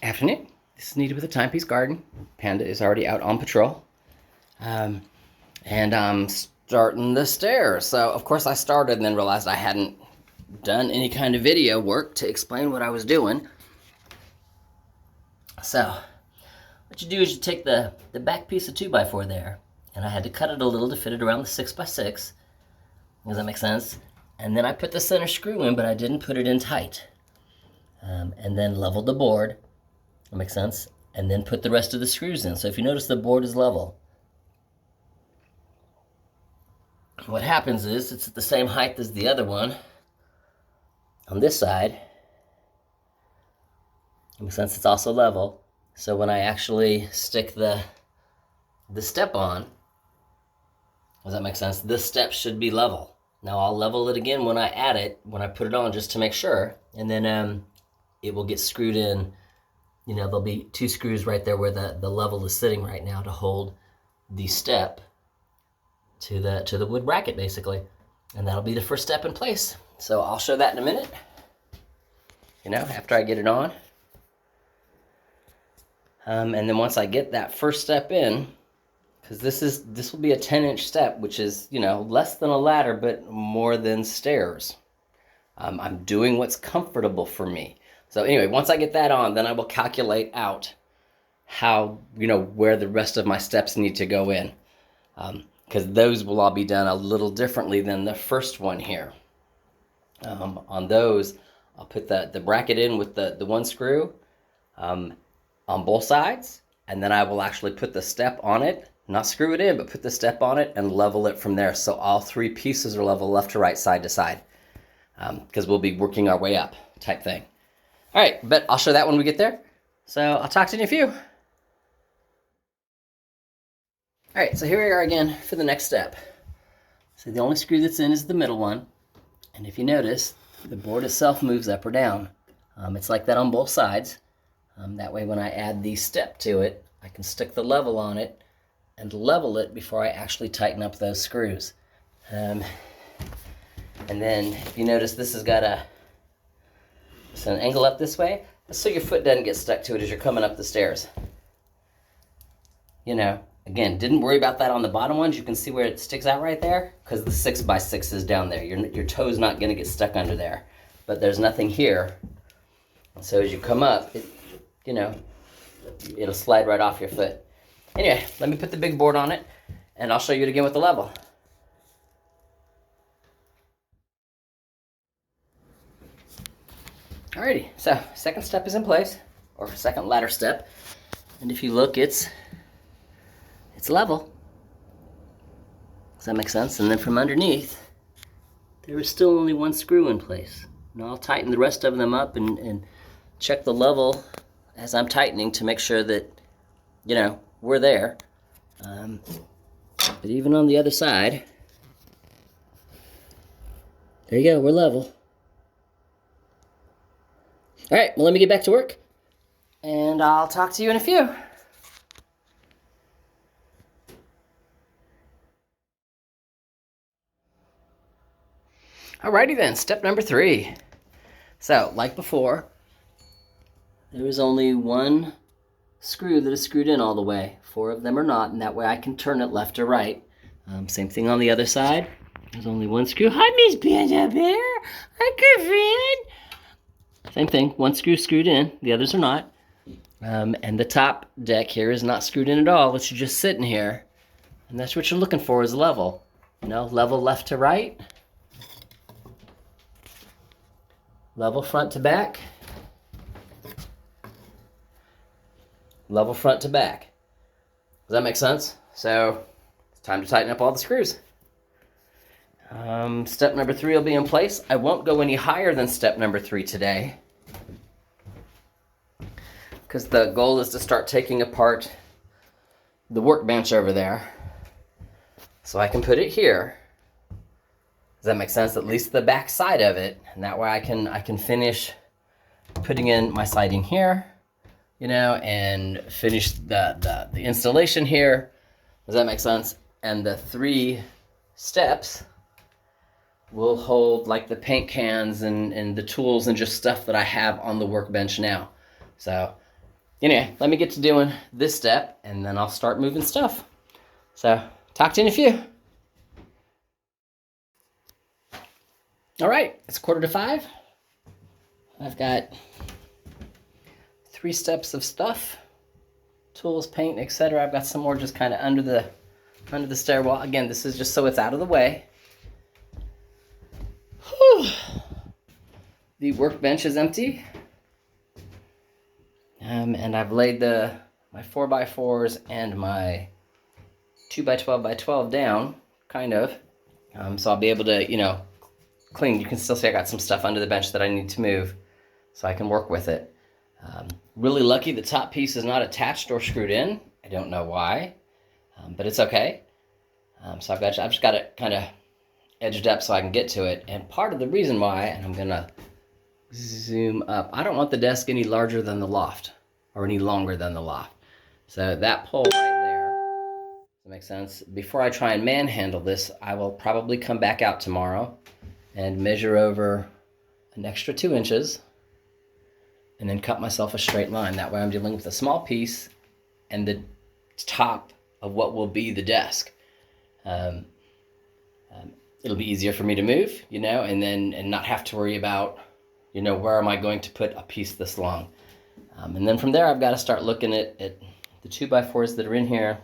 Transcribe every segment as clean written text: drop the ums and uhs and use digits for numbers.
Afternoon. This is Needed with a Timepiece Garden. Panda is already out on patrol. And I'm starting the stairs. So, of course, I started and then realized I hadn't done any kind of video work to explain what I was doing. So, what you do is you take the back piece of 2x4 there, and I had to cut it a little to fit it around the 6x6. Does that make sense? And then I put the center screw in, but I didn't put it in tight. And then leveled the board. That makes sense? And then put the rest of the screws in. So if you notice, the board is level. What happens is it's at the same height as the other one on this side. That makes sense? It's also level. So when I actually stick the step on, does that make sense? This step should be level. Now I'll level it again when I add it, when I put it on, just to make sure. And then it will get screwed in. You know, there'll be 2 screws right there where the level is sitting right now to hold the step to the wood bracket, basically. And that'll be the first step in place. So I'll show that in a minute, you know, after I get it on. And then once I get that first step in, because this will be a 10-inch step, which is, you know, less than a ladder, but more than stairs. I'm doing what's comfortable for me. So anyway, once I get that on, then I will calculate out how, you know, where the rest of my steps need to go in. Because those will all be done a little differently than the first one here. On those, I'll put the bracket in with the one screw on both sides, and then I will actually put the step on it, not screw it in, but put the step on it and level it from there. So all 3 pieces are level left to right, side to side, because we'll be working our way up type thing. All right, but I'll show that when we get there. So I'll talk to you in a few. All right, so here we are again for the next step. So the only screw that's in is the middle one. And if you notice, the board itself moves up or down. It's like that on both sides. That way when I add the step to it, I can stick the level on it and level it before I actually tighten up those screws. And then if you notice, this has got an angle up this way, so your foot doesn't get stuck to it as you're coming up the stairs. You know, again, didn't worry about that on the bottom ones. You can see where it sticks out right there, because the 6x6 is down there. Your toe's not going to get stuck under there, but there's nothing here. And so as you come up, you know, it'll slide right off your foot. Anyway, let me put the big board on it, and I'll show you it again with the level. Alrighty, so second step is in place, or second ladder step, and if you look, it's level. Does that make sense? And then from underneath, there is still only 1 screw in place. Now I'll tighten the rest of them up and check the level as I'm tightening to make sure that, you know, we're there. But even on the other side, there you go, we're level. All right, well, let me get back to work, and I'll talk to you in a few. Alrighty then, step number 3. So, like before, there is only 1 screw that is screwed in all the way. 4 of them are not, and that way I can turn it left or right. Same thing on the other side. There's only 1 screw. Hi, Miss Panda Bear. Hi, girlfriend. Same thing, 1 screw screwed in, the others are not. And the top deck here is not screwed in at all. It's just sitting here. And that's what you're looking for, is level. You know, level left to right. Level front to back. Level front to back. Does that make sense? So, it's time to tighten up all the screws. Step number 3 will be in place. I won't go any higher than step number 3 today, because the goal is to start taking apart the workbench over there so I can put it here. Does that make sense? At least the back side of it, and that way I can finish putting in my siding here, you know, and finish the installation here. Does that make sense? And the 3 steps will hold like the paint cans and the tools and just stuff that I have on the workbench now. So Anyway, let me get to doing this step, and then I'll start moving stuff. So, talk to you in a few. All right, it's 4:45. I've got 3 steps of stuff, tools, paint, etc. I've got some more just kind of under the stairwell. Again, this is just so it's out of the way. Whew. The workbench is empty. And I've laid my 4x4s and my 2x12x12 down, kind of. So I'll be able to, clean. You can still see I got some stuff under the bench that I need to move, so I can work with it. Really lucky the top piece is not attached or screwed in. I don't know why, but it's okay. So I've just got it kind of edged up so I can get to it. And part of the reason why, and I'm gonna zoom up, I don't want the desk any larger than the loft or any longer than the loft. So that pole right there, does that make sense? Before I try and manhandle this, I will probably come back out tomorrow and measure over an extra 2 inches and then cut myself a straight line. That way I'm dealing with a small piece and the top of what will be the desk. It'll be easier for me to move, and not have to worry about, where am I going to put a piece this long. And then from there, I've got to start looking at the 2x4s that are in here.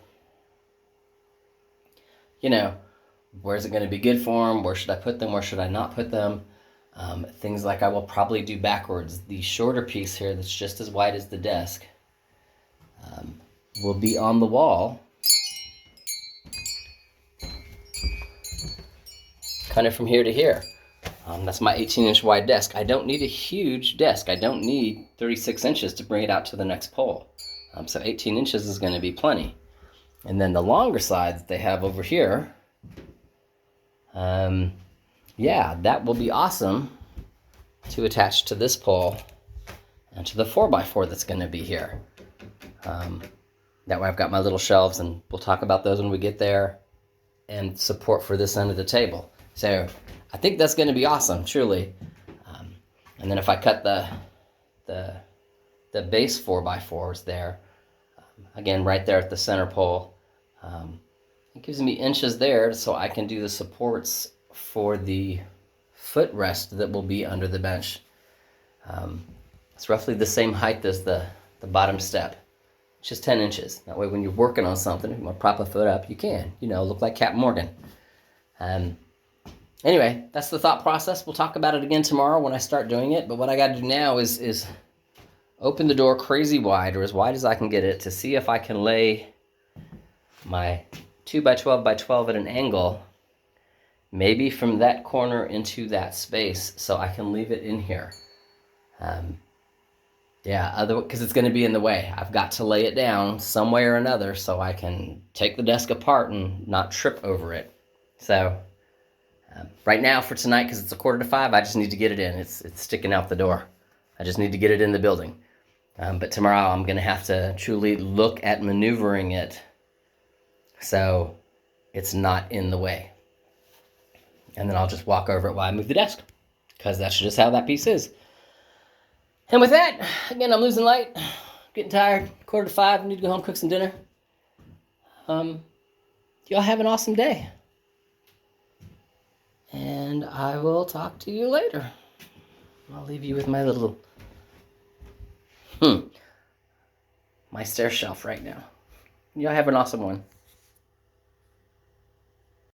Where's it going to be good for them? Where should I put them? Where should I not put them? Things like I will probably do backwards. The shorter piece here that's just as wide as the desk will be on the wall, kind of from here to here. That's my 18-inch wide desk. I don't need a huge desk. I don't need 36 inches to bring it out to the next pole. So 18 inches is going to be plenty. And then the longer side that they have over here, that will be awesome to attach to this pole and to the 4x4 that's going to be here. That way I've got my little shelves, and we'll talk about those when we get there, and support for this end of the table. So I think that's going to be awesome, truly. And then if I cut the base 4x4s there, again, right there at the center pole, it gives me inches there so I can do the supports for the footrest that will be under the bench. It's roughly the same height as the bottom step, just 10 inches. That way when you're working on something, if you want to prop a foot up, you can, look like Captain Morgan. Anyway, that's the thought process. We'll talk about it again tomorrow when I start doing it, but what I got to do now is open the door crazy wide, or as wide as I can get it, to see if I can lay my 2x12x12 at an angle, maybe from that corner into that space, so I can leave it in here. Because it's going to be in the way. I've got to lay it down some way or another so I can take the desk apart and not trip over it. So right now for tonight, because it's 4:45, I just need to get it in. It's sticking out the door. I just need to get it in the building. But tomorrow I'm going to have to truly look at maneuvering it so it's not in the way. And then I'll just walk over it while I move the desk, because that's just how that piece is. And with that, again, I'm losing light, getting tired, 4:45, need to go home, cook some dinner. Y'all have an awesome day. And I will talk to you later. I'll leave you with my little, my stair shelf right now. Y'all have an awesome one.